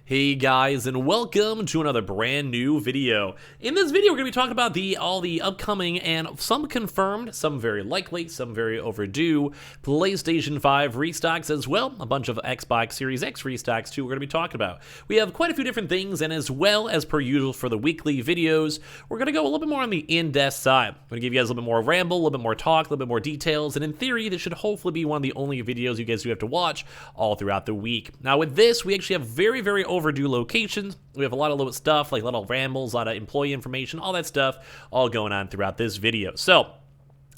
Hey guys, and welcome to another brand new video. In this video, we're going to be talking about all the upcoming and some confirmed, some very likely, some very overdue PlayStation 5 restocks, as well a bunch of Xbox Series X restocks too we're going to be talking about. We have quite a few different things, and as well as per usual for the weekly videos, we're going to go a little bit more on the in-depth side. I'm going to give you guys a little bit more ramble, a little bit more talk, a little bit more details, and in theory, this should hopefully be one of the only videos you guys do have to watch all throughout the week. Now with this, we actually have very overdue locations. We have a lot of little stuff, like little rambles, a lot of employee information, all that stuff, all going on throughout this video. So,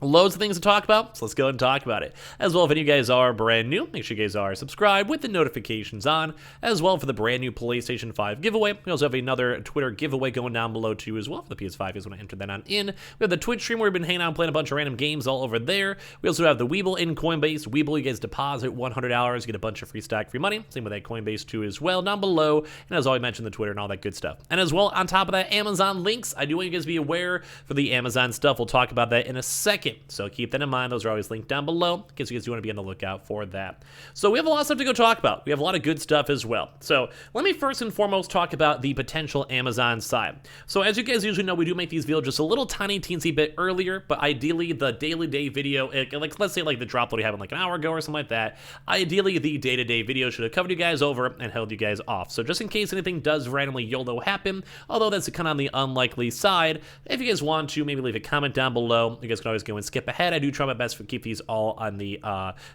loads of things to talk about, so let's go ahead and talk about it. As well, if any of you guys are brand new, make sure you guys are subscribed with the notifications on, as well for the brand new PlayStation 5 giveaway. We also have another Twitter giveaway going down below too as well for the PS5. You guys want to enter that on in. We have the Twitch stream where we've been hanging out and playing a bunch of random games all over there. We also have the Weeble in Coinbase. Weeble, you guys deposit $100, get a bunch of free stock, free money. Same with that Coinbase too as well down below. And as always mentioned, the Twitter and all that good stuff. And as well, on top of that, Amazon links. I do want you guys to be aware for the Amazon stuff. We'll talk about that in a second. So keep that in mind. Those are always linked down below in case you guys do want to be on the lookout for that. So we have a lot of stuff to go talk about. We have a lot of good stuff as well. So let me first and foremost talk about the potential Amazon side. So as you guys usually know, we do make these videos just a little tiny teensy bit earlier, but ideally the daily day video, like let's say like the drop that we have in like an hour ago or something like that, ideally the day-to-day video should have covered you guys over and held you guys off. So just in case anything does randomly YOLO happen, although that's kind of on the unlikely side, if you guys want to, maybe leave a comment down below. You guys can always go and skip ahead. I do try my best to keep these all on the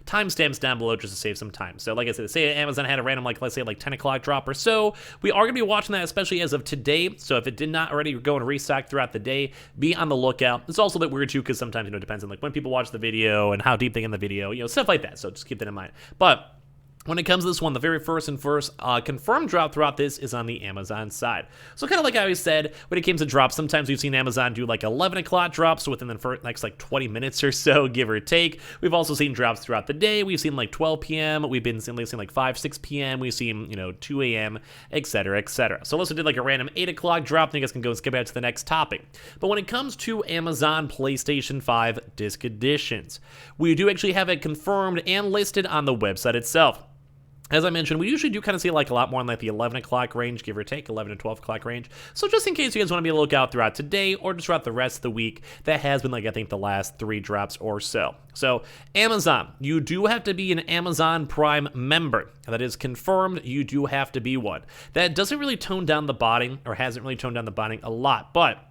timestamps down below just to save some time. So like I said, say Amazon had a random, like let's say like 10 o'clock drop or so, we are going to be watching that, especially as of today. So if it did not already go and restock throughout the day, be on the lookout. It's also a bit weird too because sometimes, it depends on like when people watch the video and how deep they get in the video, stuff like that. So just keep that in mind. But when it comes to this one, the very first confirmed drop throughout this is on the Amazon side. So kind of like I always said, when it came to drops, sometimes we've seen Amazon do like 11 o'clock drops, so within the next like 20 minutes or so, give or take. We've also seen drops throughout the day. We've seen like 12 p.m. We've been seeing like 5, 6 p.m. We've seen, 2 a.m., etc., etc. So let's do like a random 8 o'clock drop, then you guys can go and skip out to the next topic. But when it comes to Amazon PlayStation 5 disc editions, we do actually have it confirmed and listed on the website itself. As I mentioned, we usually do kind of see like a lot more in like the 11 o'clock range, give or take, 11 to 12 o'clock range. So just in case you guys want to be on the lookout throughout today or just throughout the rest of the week, that has been like I think the last 3 drops or so. So Amazon, you do have to be an Amazon Prime member. That is confirmed. You do have to be one. That doesn't really tone down the botting, or hasn't really toned down the botting a lot, but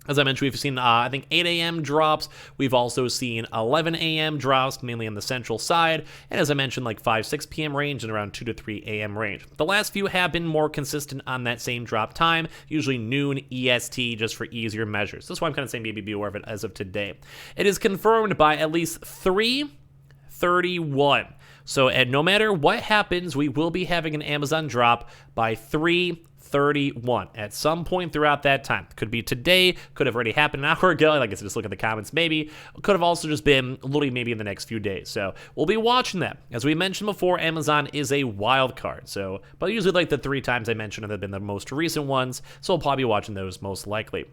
as I mentioned, we've seen, I think, 8 a.m. drops. We've also seen 11 a.m. drops, mainly on the central side. And as I mentioned, like 5, 6 p.m. range and around 2 to 3 a.m. range. The last few have been more consistent on that same drop time, usually noon EST, just for easier measures. That's why I'm kind of saying maybe be aware of it as of today. It is confirmed by at least 3:31. So no matter what happens, we will be having an Amazon drop by 3:31 at some point throughout that time. Could be today, could have already happened an hour ago. Like I said, just look at the comments maybe. Could have also just been literally maybe in the next few days. So we'll be watching that. As we mentioned before, Amazon is a wild card. So, but usually like the 3 times I mentioned have been the most recent ones. So we'll probably be watching those most likely.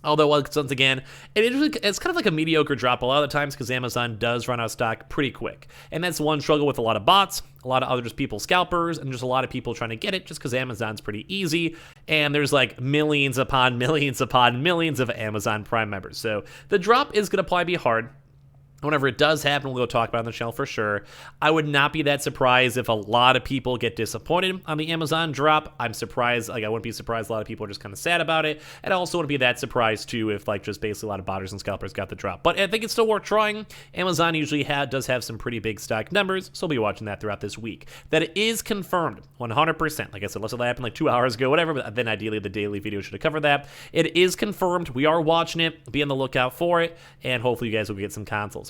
Although, once again, it's kind of like a mediocre drop a lot of the times because Amazon does run out of stock pretty quick. And that's one struggle with a lot of bots, a lot of other just people scalpers, and just a lot of people trying to get it just because Amazon's pretty easy. And there's like millions upon millions upon millions of Amazon Prime members. So the drop is going to probably be hard. Whenever it does happen, we'll go talk about it on the channel for sure. I would not be that surprised if a lot of people get disappointed on the Amazon drop. I'm surprised, like I wouldn't be surprised a lot of people are just kind of sad about it. And I also wouldn't be that surprised too if like just basically a lot of botters and scalpers got the drop. But I think it's still worth trying. Amazon usually does have some pretty big stock numbers, so we'll be watching that throughout this week. That is confirmed, 100%. Like I said, unless it happened like 2 hours ago, whatever, but then ideally the daily video should have covered that. It is confirmed. We are watching it. Be on the lookout for it, and hopefully you guys will get some consoles.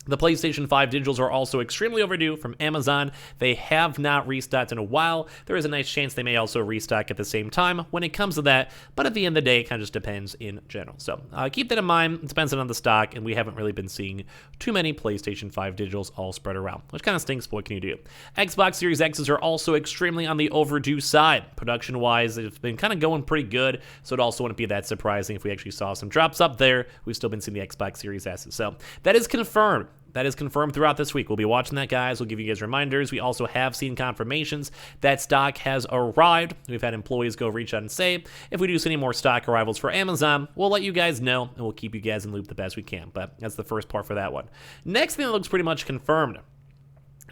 The PlayStation 5 digitals are also extremely overdue from Amazon. They have not restocked in a while. There is a nice chance they may also restock at the same time when it comes to that, but at the end of the day, it kind of just depends in general. So keep that in mind. It depends on the stock, and we haven't really been seeing too many PlayStation 5 digitals all spread around, which kind of stinks, but what can you do? Xbox Series X's are also extremely on the overdue side. Production-wise, it's been kind of going pretty good, so it also wouldn't be that surprising if we actually saw some drops up there. We've still been seeing the Xbox Series S's. So that is confirmed. that is confirmed throughout this week. We'll be watching that, guys. We'll give you guys reminders. We also have seen confirmations that stock has arrived. We've had employees go reach out and say, if we do see any more stock arrivals for Amazon, we'll let you guys know, and we'll keep you guys in the loop the best we can. But that's the first part for that one. Next thing that looks pretty much confirmed,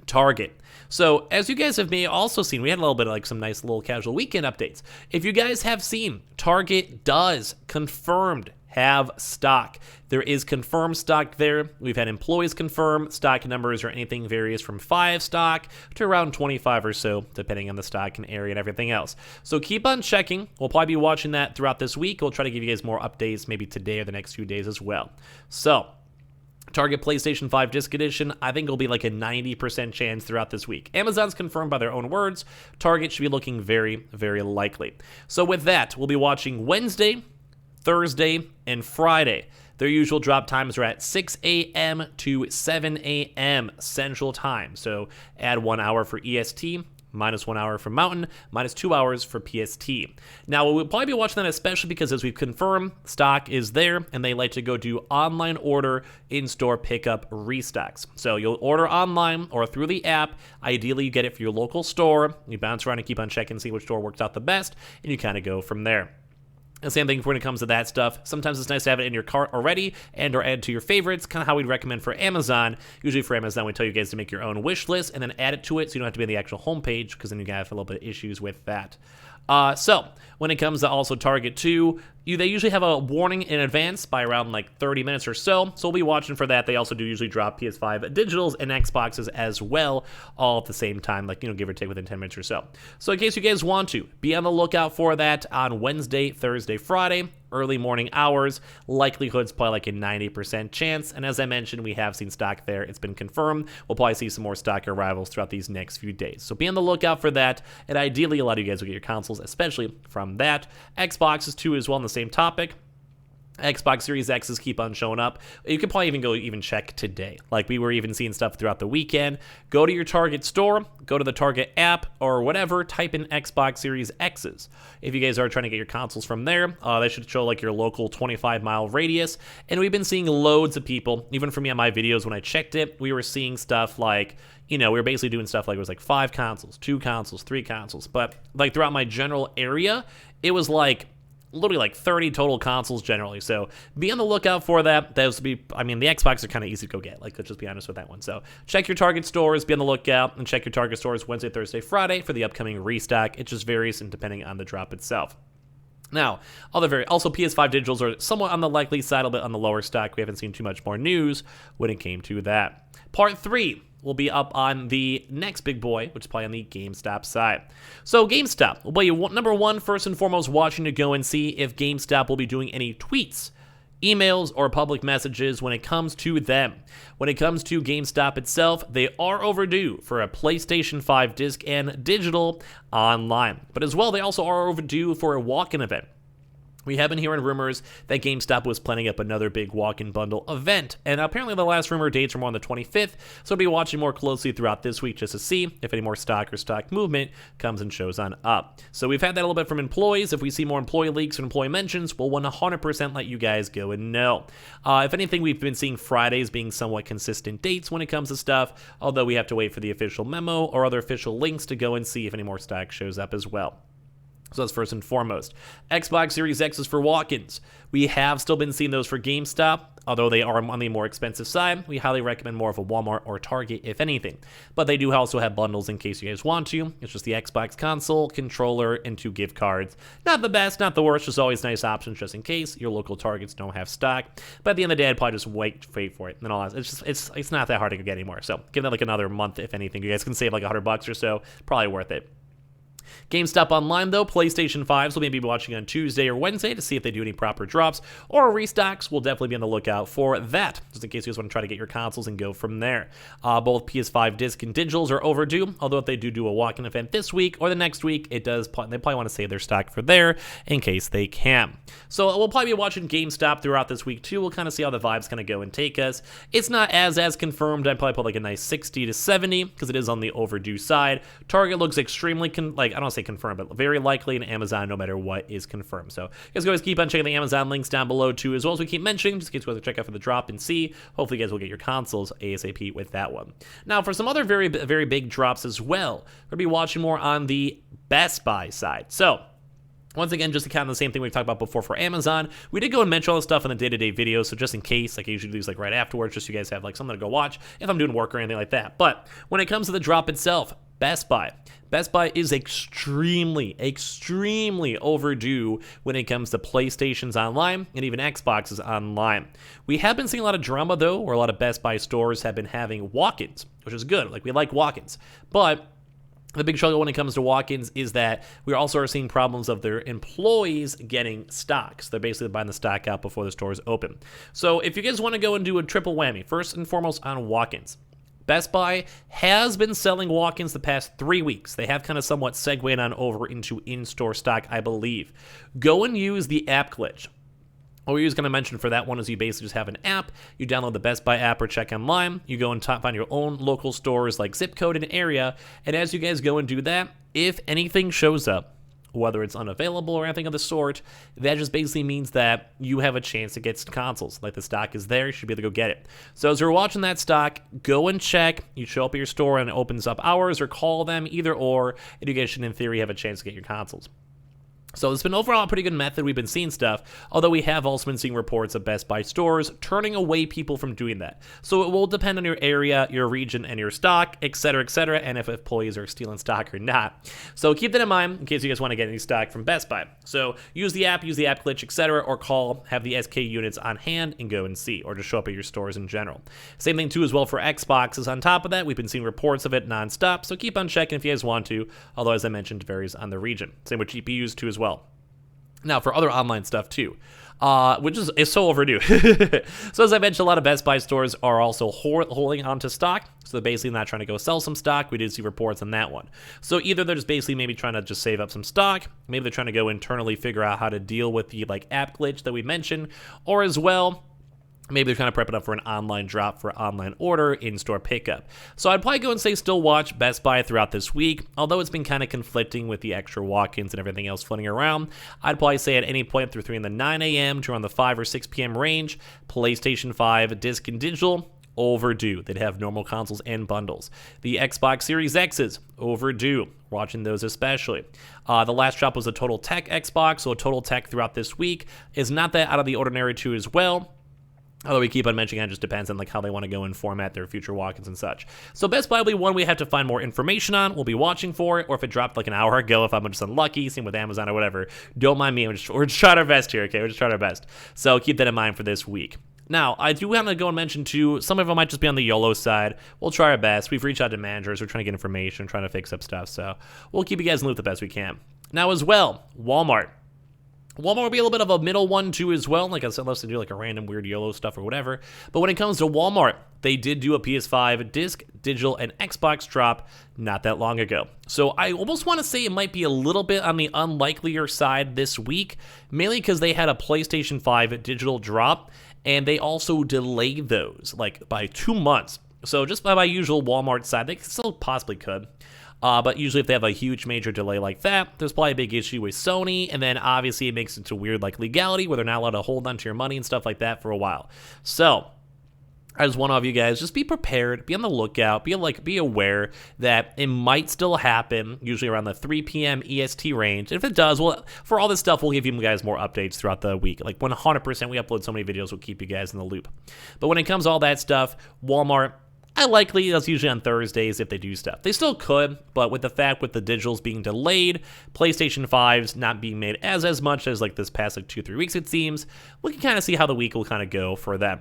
Target. So as you guys have may also seen, we had a little bit of like some nice little casual weekend updates. If you guys have seen, Target does confirmed have stock. There is confirmed stock there. We've had employees confirm stock numbers, or anything varies from 5 stock to around 25 or so, depending on the stock and area and everything else. So keep on checking. We'll probably be watching that throughout this week. We'll try to give you guys more updates maybe today or the next few days as well. So Target PlayStation 5 Disc Edition, I think it'll be like a 90% chance throughout this week. Amazon's confirmed by their own words. Target should be looking very, very likely. So with that, we'll be watching Wednesday, Thursday, and Friday. Their usual drop times are at 6 a.m. to 7 a.m. Central Time. So add 1 hour for EST, minus 1 hour for Mountain, minus 2 hours for PST. Now, we'll probably be watching that especially because, as we've confirmed, stock is there, and they like to go do online order, in-store pickup, restocks. So you'll order online or through the app. Ideally, you get it for your local store. You bounce around and keep on checking, see which store works out the best, and you kind of go from there. The same thing when it comes to that stuff. Sometimes it's nice to have it in your cart already and or add to your favorites, kind of how we'd recommend for Amazon. Usually for Amazon, we tell you guys to make your own wish list and then add it to it so you don't have to be on the actual homepage, because then you have a little bit of issues with that. So when it comes to also Target too, they usually have a warning in advance by around like 30 minutes or so. So we'll be watching for that. They also do usually drop PS5 Digitals and Xboxes as well, all at the same time, like, give or take within 10 minutes or so. So in case you guys want to, be on the lookout for that on Wednesday, Thursday, Friday, early morning hours. Likelihood's probably like a 90% chance. And as I mentioned, we have seen stock there. It's been confirmed. We'll probably see some more stock arrivals throughout these next few days. So be on the lookout for that. And ideally, a lot of you guys will get your consoles, especially from that. Xboxes too as well on the same topic. Xbox Series X's keep on showing up. You could probably even check today. Like, we were even seeing stuff throughout the weekend. Go to your Target store, go to the Target app or whatever, type in Xbox Series X's. If you guys are trying to get your consoles from there, they should show like your local 25-mile radius. And we've been seeing loads of people, even for me on my videos when I checked it, we were seeing stuff like, we were basically doing stuff like it was like 5 consoles, 2 consoles, 3 consoles. But like throughout my general area, it was like literally like 30 total consoles generally. So be on the lookout for that. Those would be, the Xbox are kind of easy to go get. Like, let's just be honest with that one. So check your Target stores, be on the lookout, and check your Target stores Wednesday, Thursday, Friday for the upcoming restock. It just varies and depending on the drop itself. Now, also PS5 Digitals are somewhat on the likely side, a bit on the lower stock. We haven't seen too much more news when it came to that. Part 3 will be up on the next big boy, which is probably on the GameStop side. So GameStop will be number one, first and foremost, watching to go and see if GameStop will be doing any tweets, emails, or public messages when it comes to them. When it comes to GameStop itself, they are overdue for a PlayStation 5 disc and digital online. But as well, they also are overdue for a walk-in event. We have been hearing rumors that GameStop was planning up another big walk-in bundle event, and apparently the last rumor dates are more on the 25th, so we'll be watching more closely throughout this week just to see if any more stock or stock movement comes and shows on up. So we've had that a little bit from employees. If we see more employee leaks and employee mentions, we'll 100% let you guys go and know. If anything, we've been seeing Fridays being somewhat consistent dates when it comes to stuff, although we have to wait for the official memo or other official links to go and see if any more stock shows up as well. So that's first and foremost. Xbox Series X is for walk-ins. We have still been seeing those for GameStop, although they are on the more expensive side. We highly recommend more of a Walmart or Target, if anything. But they do also have bundles in case you guys want to. It's just the Xbox console, controller, and 2 gift cards. Not the best, not the worst, just always nice options just in case your local Targets don't have stock. But at the end of the day, I'd probably just wait for it. And then all that. It's not that hard to get anymore. So give that like another month, if anything. You guys can save like $100 or so. Probably worth it. GameStop Online, though, PlayStation 5s will maybe be watching on Tuesday or Wednesday to see if they do any proper drops or restocks. We'll definitely be on the lookout for that, just in case you guys want to try to get your consoles and go from there. Both PS5 disc and digitals are overdue, although if they do a walk-in event this week or the next week, they probably want to save their stock for there in case they can. So we'll probably be watching GameStop throughout this week, too. We'll kind of see how the vibes kind of go and take us. It's not as confirmed. I'd probably put like a nice 60 to 70 because it is on the overdue side. Target looks extremely, I don't say confirmed, but very likely in Amazon no matter what is confirmed. So you guys always keep on checking the Amazon links down below too, as well as we keep mentioning, just in case you guys check out for the drop and see. Hopefully you guys will get your consoles ASAP with that one. Now for some other very big drops as well, we're going to be watching more on the Best Buy side. So once again, just to count on the same thing we've talked about before for Amazon, we did go and mention all this stuff in the day-to-day videos, so just in case, like I usually do these like right afterwards, just so you guys have like something to go watch if I'm doing work or anything like that. But when it comes to the drop itself, Best Buy is extremely overdue when it comes to PlayStation's online and even Xbox's online. We have been seeing a lot of drama though, where a lot of Best Buy stores have been having walk-ins, which is good. Like we like walk-ins, but the big struggle when it comes to walk-ins is that we also are seeing problems of their employees getting stock. So they're basically buying the stock out before the stores open. So if you guys want to go and do a triple whammy, first and foremost on walk-ins, Best Buy has been selling walk-ins the past 3 weeks. They have kind of somewhat segued on over into in-store stock, I believe. Go and use the app glitch. What we're just going to mention for that one is you basically just have an app, you download the Best Buy app or check online, you go and find your own local stores like zip code and area, and as you guys go and do that, if anything shows up, whether it's unavailable or anything of the sort, that just basically means that you have a chance to get consoles. Like the stock is there, you should be able to go get it. So as you're watching that stock, go and check, you show up at your store and it opens up hours, or call them, either or, and you guys should in theory have a chance to get your consoles. So it's been overall a pretty good method. We've been seeing stuff, although we have also been seeing reports of Best Buy stores turning away people from doing that. So it will depend on your area, your region, and your stock, etc., and if employees are stealing stock or not. So keep that in mind in case you guys want to get any stock from Best Buy. So use the app glitch, etc., or call, have the SK units on hand, and go and see, or just show up at your stores in general. Same thing too as well for Xboxes. On top of that, we've been seeing reports of it nonstop, so keep on checking if you guys want to, although as I mentioned, it varies on the region. Same with GPUs too as well. Now, for other online stuff, too, which is so overdue. So, as I mentioned, a lot of Best Buy stores are also holding onto stock. So, they're basically not trying to go sell some stock. We did see reports on that one. So, either they're just basically maybe trying to just save up some stock. Maybe they're trying to go internally figure out how to deal with the, like, app glitch that we mentioned. Or as well, maybe they're trying to prep it up for an online drop for online order, in-store pickup. So I'd probably go and say still watch Best Buy throughout this week, although it's been kind of conflicting with the extra walk-ins and everything else floating around. I'd probably say at any point through 3 in the 9 a.m. to around the 5 or 6 p.m. range, PlayStation 5 disc and digital, overdue. They'd have normal consoles and bundles. The Xbox Series X's, overdue. Watching those especially. The last drop was a Total Tech Xbox, so a Total Tech throughout this week is not that out of the ordinary too as well. Although we keep on mentioning it just depends on like how they want to go and format their future walk-ins and such. So Best Buy will be one we have to find more information on. We'll be watching for it, or if it dropped like an hour ago, if I'm just unlucky, same with Amazon or whatever. Don't mind me. We're just trying our best here, okay? We're just trying our best. So keep that in mind for this week. Now, I do want to go and mention too, some of them might just be on the YOLO side. We'll try our best. We've reached out to managers. We're trying to get information, trying to fix up stuff. So we'll keep you guys in the loop the best we can. Now as well, Walmart will be a little bit of a middle one too as well, like I said, unless they do like a random weird YOLO stuff or whatever. But when it comes to Walmart, they did do a PS5 disc, digital, and Xbox drop not that long ago. So I almost want to say it might be a little bit on the unlikelier side this week, mainly because they had a PlayStation 5 digital drop, and they also delayed those like by 2 months. So just by my usual Walmart side, they still possibly could. But usually if they have a huge major delay like that, there's probably a big issue with Sony, and then obviously it makes it to weird like legality where they're not allowed to hold onto your money and stuff like that for a while. So I just want all of you guys, just be prepared, be on the lookout, be aware that it might still happen, usually around the 3 p.m. EST range. And if it does, well, for all this stuff, we'll give you guys more updates throughout the week. Like 100%, we upload so many videos, we'll keep you guys in the loop. But when it comes to all that stuff, Walmart, that's usually on Thursdays if they do stuff. They still could, but with the fact with the digitals being delayed, PlayStation 5's not being made as much as like this past like 2-3 weeks it seems, we can kind of see how the week will kind of go for them.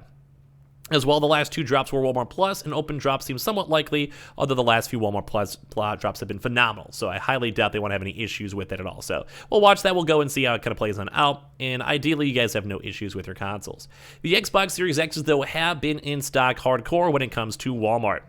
As well, the last 2 drops were Walmart Plus, and open drops seem somewhat likely, although the last few Walmart Plus drops have been phenomenal, so I highly doubt they won't have any issues with it at all. So we'll watch that, we'll go and see how it kind of plays on out, and ideally you guys have no issues with your consoles. The Xbox Series X's, though, have been in stock hardcore when it comes to Walmart.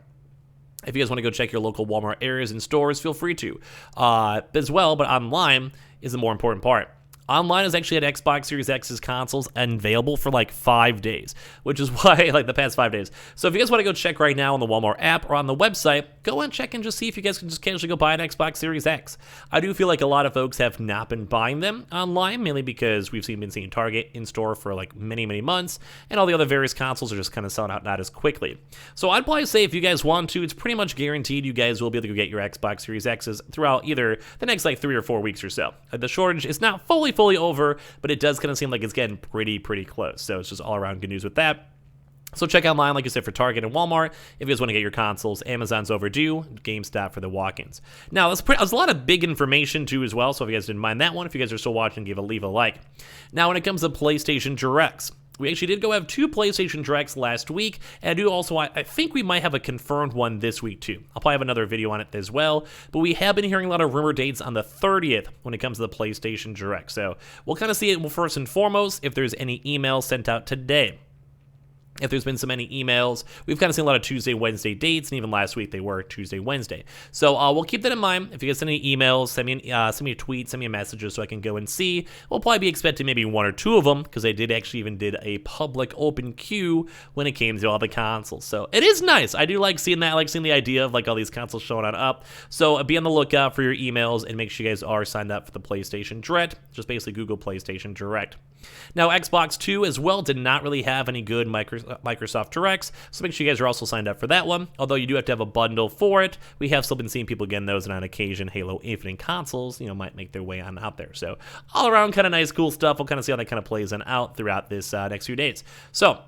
If you guys want to go check your local Walmart areas and stores, feel free to. As well, but online is the more important part. Online is actually at Xbox Series X's consoles and available for like 5 days, which is why, like, the past 5 days. So if you guys want to go check right now on the Walmart app or on the website, go and check and just see if you guys can just casually go buy an Xbox Series X. I do feel like a lot of folks have not been buying them online, mainly because we've been seeing Target in store for like many months, and all the other various consoles are just kind of selling out not as quickly. So I'd probably say if you guys want to, it's pretty much guaranteed you guys will be able to go get your Xbox Series X's throughout either the next like 3 or 4 weeks or so. The shortage is not fully over, but it does kind of seem like it's getting pretty close. So it's just all around good news with that. So check online, like I said, for Target and Walmart if you guys want to get your consoles. Amazon's overdue, GameStop for the walk-ins. Now, that's a lot of big information, too, as well, so if you guys didn't mind that one, if you guys are still watching, leave a like. Now, when it comes to PlayStation Directs, we actually did go have 2 PlayStation Directs last week, and I think we might have a confirmed one this week, too. I'll probably have another video on it as well, but we have been hearing a lot of rumor dates on the 30th when it comes to the PlayStation Direct, so we'll kind of see it first and foremost if there's any emails sent out today. If there's been so many emails, we've kind of seen a lot of Tuesday, Wednesday dates, and even last week they were Tuesday, Wednesday. So we'll keep that in mind. If you guys send any emails, send me a tweet, send me a message so I can go and see. We'll probably be expecting maybe 1 or 2 of them because they did a public open queue when it came to all the consoles. So it is nice. I do like seeing that. I like seeing the idea of like all these consoles showing on up. So be on the lookout for your emails and make sure you guys are signed up for the PlayStation Direct. Just basically Google PlayStation Direct. Now, Xbox 2 as well did not really have any good Microsoft Directs, so make sure you guys are also signed up for that one. Although you do have to have a bundle for it, we have still been seeing people getting those, and on occasion, Halo Infinite consoles, might make their way on out there. So all around kind of nice, cool stuff. We'll kind of see how that kind of plays out throughout this next few days. So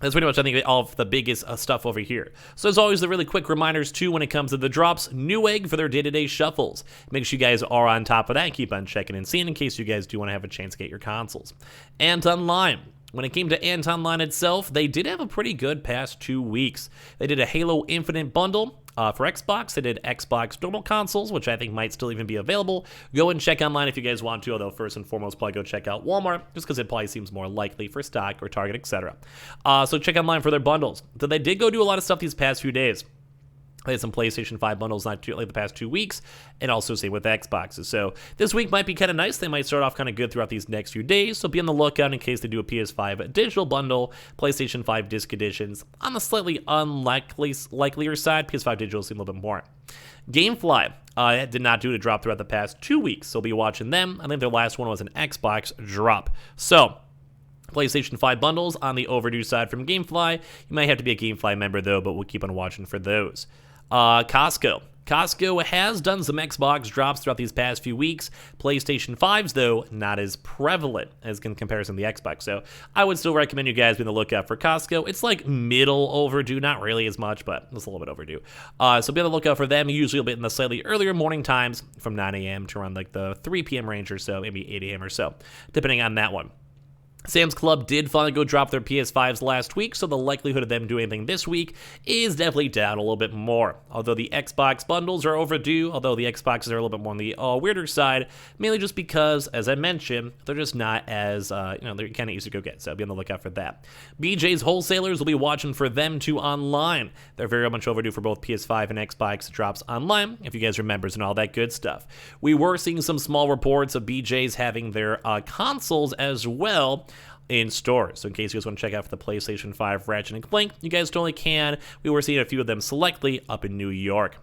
that's pretty much, I think, all of the biggest stuff over here. So as always, the really quick reminders, too, when it comes to the drops, Newegg for their day-to-day shuffles. Make sure you guys are on top of that and keep on checking and seeing in case you guys do want to have a chance to get your consoles. Anton Line. When it came to Anton Line itself, they did have a pretty good past 2 weeks. They did a Halo Infinite bundle. For Xbox, they did Xbox normal consoles, which I think might still even be available. Go and check online if you guys want to, although first and foremost, probably go check out Walmart, just because it probably seems more likely for stock or Target, etc. So check online for their bundles. So they did go do a lot of stuff these past few days. They had some PlayStation 5 bundles like the past 2 weeks, and also same with Xboxes. So this week might be kind of nice. They might start off kind of good throughout these next few days, so be on the lookout in case they do a PS5 digital bundle, PlayStation 5 disc editions. On the slightly likelier side, PS5 digital seem a little bit more. Gamefly did not do a drop throughout the past 2 weeks, so be watching them. I think their last one was an Xbox drop. So PlayStation 5 bundles on the overdue side from Gamefly. You might have to be a Gamefly member, though, but we'll keep on watching for those. Costco. Costco has done some Xbox drops throughout these past few weeks. PlayStation 5s, though, not as prevalent as in comparison to the Xbox. So I would still recommend you guys be on the lookout for Costco. It's like middle overdue, not really as much, but it's a little bit overdue. So be on the lookout for them. Usually a bit in the slightly earlier morning times from 9 a.m. to around like the 3 p.m. range or so, maybe 8 a.m. or so, depending on that one. Sam's Club did finally go drop their PS5s last week, so the likelihood of them doing anything this week is definitely down a little bit more. Although the Xbox bundles are overdue, although the Xboxes are a little bit more on the weirder side, mainly just because, as I mentioned, they're just not as, they're kind of easy to go get, so be on the lookout for that. BJ's Wholesalers will be watching for them too online. They're very much overdue for both PS5 and Xbox drops online, if you guys are members and all that good stuff. We were seeing some small reports of BJ's having their consoles as well in stores. So in case you guys want to check out for the PlayStation 5 Ratchet & Clank, you guys totally can. We were seeing a few of them selectively up in New York.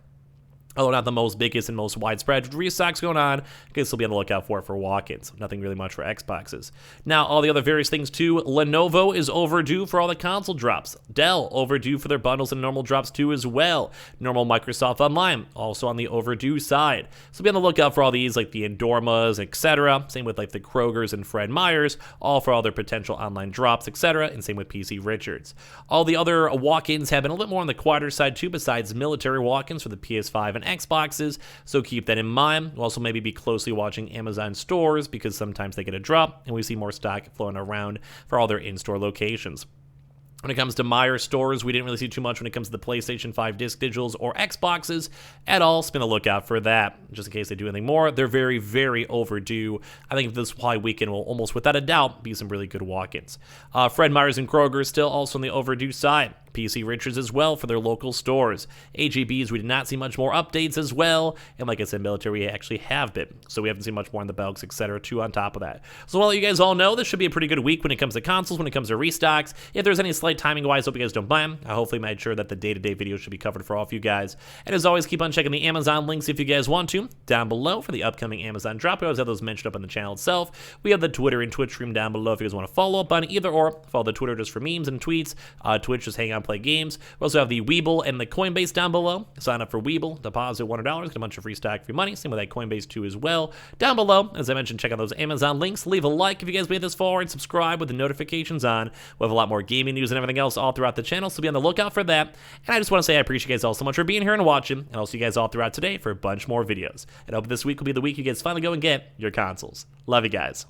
Although not the most biggest and most widespread restocks going on, you guys will be on the lookout for it for walk-ins. Nothing really much for Xboxes. Now, all the other various things too. Lenovo is overdue for all the console drops. Dell overdue for their bundles and normal drops too as well. Normal Microsoft Online also on the overdue side. So be on the lookout for all these, like the Endormas, etc. Same with like the Krogers and Fred Meyers, all for all their potential online drops, etc. And same with PC Richards. All the other walk-ins have been a little more on the quieter side too, besides military walk-ins for the PS5 and Xboxes, so keep that in mind. We'll also maybe be closely watching Amazon stores because sometimes they get a drop and we see more stock flowing around for all their in-store locations. When it comes to Meijer stores, we didn't really see too much when it comes to the PlayStation 5 disc digitals or Xboxes at all. So be on the lookout for that, just in case they do anything more. They're very, very overdue. I think this High weekend will almost without a doubt be some really good walk-ins. Fred Meyers and Kroger still also on the overdue side. PC Richards as well for their local stores. AGBs, we did not see much more updates as well, and like I said, military we actually have been, so we haven't seen much more in the Belks, etc. too on top of that. So while you guys all know, this should be a pretty good week when it comes to consoles, when it comes to restocks. If there's any slight timing wise, hope you guys don't mind. I hopefully made sure that the day-to-day videos should be covered for all of you guys. And as always, keep on checking the Amazon links if you guys want to down below for the upcoming Amazon drop. We always have those mentioned up on the channel itself. We have the Twitter and Twitch stream down below if you guys want to follow up on either, or follow the Twitter just for memes and tweets. Twitch just hang out and play games. We also have the Weeble and the Coinbase down below. Sign up for Weeble, deposit $100, get a bunch of free stock, free money. Same with that Coinbase too as well. Down below, as I mentioned, check out those Amazon links. Leave a like if you guys made this far and subscribe with the notifications on. We'll have a lot more gaming news and everything else all throughout the channel, so be on the lookout for that. And I just want to say I appreciate you guys all so much for being here and watching, and I'll see you guys all throughout today for a bunch more videos. And I hope this week will be the week you guys finally go and get your consoles. Love you guys.